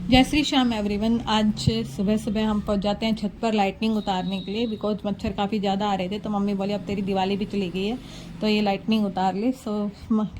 जय श्री श्याम एवरीवन। आज सुबह सुबह हम पहुंच जाते हैं छत पर लाइटनिंग उतारने के लिए, बिकॉज मच्छर काफ़ी ज़्यादा आ रहे थे। तो मम्मी बोली अब तेरी दिवाली भी चली गई है तो ये लाइटनिंग उतार ले। सो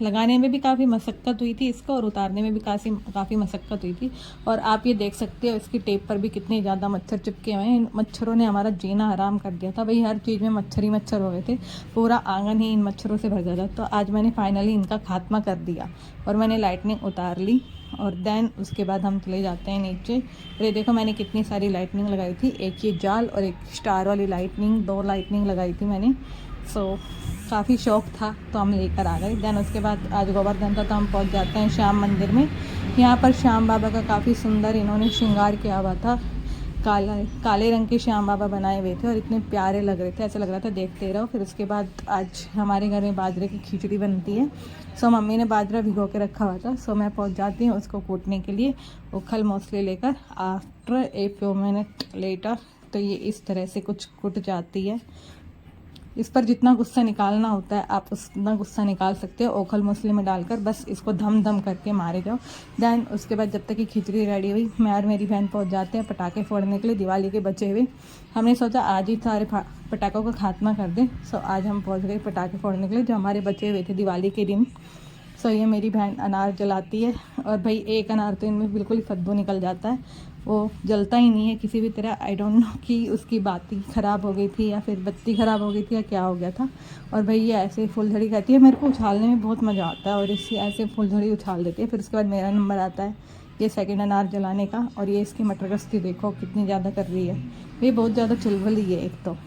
लगाने में भी काफ़ी मशक्क़त हुई थी इसको, और उतारने में भी काफ़ी मशक्क़त हुई थी। और आप ये देख सकते हो इसकी टेप पर भी कितने ज़्यादा मच्छर चिपके हुए हैं। इन मच्छरों ने हमारा जीना हराम कर दिया था भाई। हर चीज़ में मच्छर ही मच्छर हो गए थे, पूरा आंगन ही इन मच्छरों से भर गया था। तो आज मैंने फाइनली इनका खात्मा कर दिया और मैंने लाइटनिंग उतार ली। और देन उसके बाद हम चले जाते हैं नीचे। और ये देखो मैंने कितनी सारी लाइटनिंग लगाई थी, एक ये जाल और एक स्टार वाली लाइटनिंग, 2 लाइटनिंग लगाई थी मैंने। सो काफ़ी शौक था तो हम लेकर आ गए। देन उसके बाद आज गोवर्धन था तो हम पहुंच जाते हैं श्याम मंदिर में। यहाँ पर श्याम बाबा का काफ़ी सुंदर इन्होंने श्रृंगार किया हुआ था। काले रंग के श्याम बाबा बनाए हुए थे और इतने प्यारे लग रहे थे, ऐसा लग रहा था देखते रहो। फिर उसके बाद आज हमारे घर में बाजरे की खिचड़ी बनती है। सो मम्मी ने बाजरा भिगो के रखा हुआ था। सो मैं पहुंच जाती हूँ उसको कूटने के लिए, उखल मौसले लेकर। After a few minute later तो ये इस तरह से कुछ कुट जाती है। इस पर जितना गुस्सा निकालना होता है आप उतना गुस्सा निकाल सकते हो ओखल मसले में डालकर। बस इसको धम धम करके मारे जाओ। देन उसके बाद जब तक कि खिचड़ी रेडी हुई, मैं और मेरी बहन पहुंच जाते हैं पटाखे फोड़ने के लिए, दिवाली के बचे हुए। हमने सोचा आज ही सारे पटाखों का खात्मा कर दें। सो आज हम पहुंच गए पटाखे फोड़ने के लिए जो हमारे बचे हुए थे दिवाली के दिन। सो ये मेरी बहन अनार जलाती है और भाई एक अनार तो इनमें बिल्कुल ही फद्दू निकल जाता है, वो जलता ही नहीं है किसी भी तरह। आई डोंट नो कि उसकी बाती ख़राब हो गई थी या फिर बत्ती ख़राब हो गई थी या क्या हो गया था। और भाई ये ऐसे फुलझड़ी कहती है, मेरे को उछालने में बहुत मज़ा आता है और इससे ऐसे फुलझड़ी उछाल देती है। फिर उसके बाद मेरा नंबर आता है ये सेकेंड अनार जलाने का। और ये इसकी मटर गश्ती देखो कितनी ज़्यादा कर रही है, ये बहुत ज़्यादा चुलबुली है एक तो।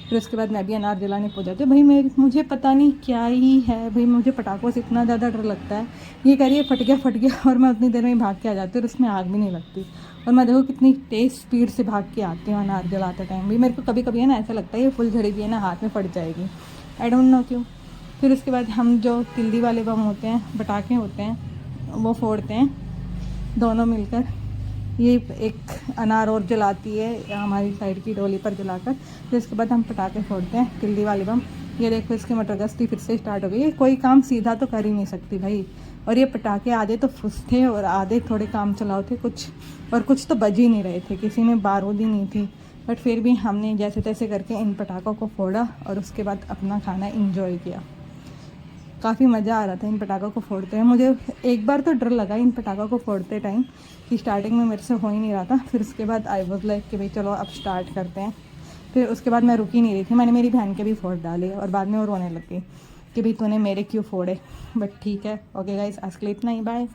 फिर उसके बाद मैं भी अनार जलाने पहुंच जाती हूँ। भाई मुझे पता नहीं क्या ही है भाई, मुझे पटाखों से इतना ज़्यादा डर लगता है। ये कह रही है फट गया और मैं उतनी देर में भाग के आ जाती हूँ और उसमें आग भी नहीं लगती। और मैं देखो कितनी तेज़ स्पीड से भाग के आती हूँ अनार जलाते टाइम भी। मेरे को कभी कभी है ना ऐसा लगता है ये फुलझड़ी भी है ना हाथ में फट जाएगी, आई डोंट नो क्यों। फिर उसके बाद हम जो तिल्ली वाले बम होते हैं, पटाखे होते हैं, वो फोड़ते हैं दोनों मिलकर। ये एक अनार और जलाती है हमारी साइड की डोली पर जलाकर। फिर इसके बाद हम पटाखे फोड़ते हैं तिल्ली वाली बम। ये देखो इसकी मटर गश्ती फिर से स्टार्ट हो गई है। कोई काम सीधा तो कर ही नहीं सकती भाई। और ये पटाखे आधे तो फुस थे और आधे थोड़े काम चलाओ थे कुछ तो बज ही नहीं रहे थे, किसी में बारूद ही नहीं थी। बट फिर भी हमने जैसे तैसे करके इन पटाखों को फोड़ा और उसके बाद अपना खाना इंजॉय किया। काफ़ी मज़ा आ रहा था इन पटाखों को फोड़ते हैं। मुझे एक बार तो डर लगा इन पटाखों को फोड़ते टाइम कि स्टार्टिंग में मेरे से हो ही नहीं रहा था। फिर उसके बाद आई वॉज लाइक कि भाई चलो अब स्टार्ट करते हैं। फिर उसके बाद मैं रुकी नहीं रही थी, मैंने मेरी बहन के भी फोड़ डाले और बाद में वो रोने लग गई कि भाई तूने मेरे क्यों फोड़े। बट ठीक है, ओके गाइस, आज के लिए इतना ही, बाय।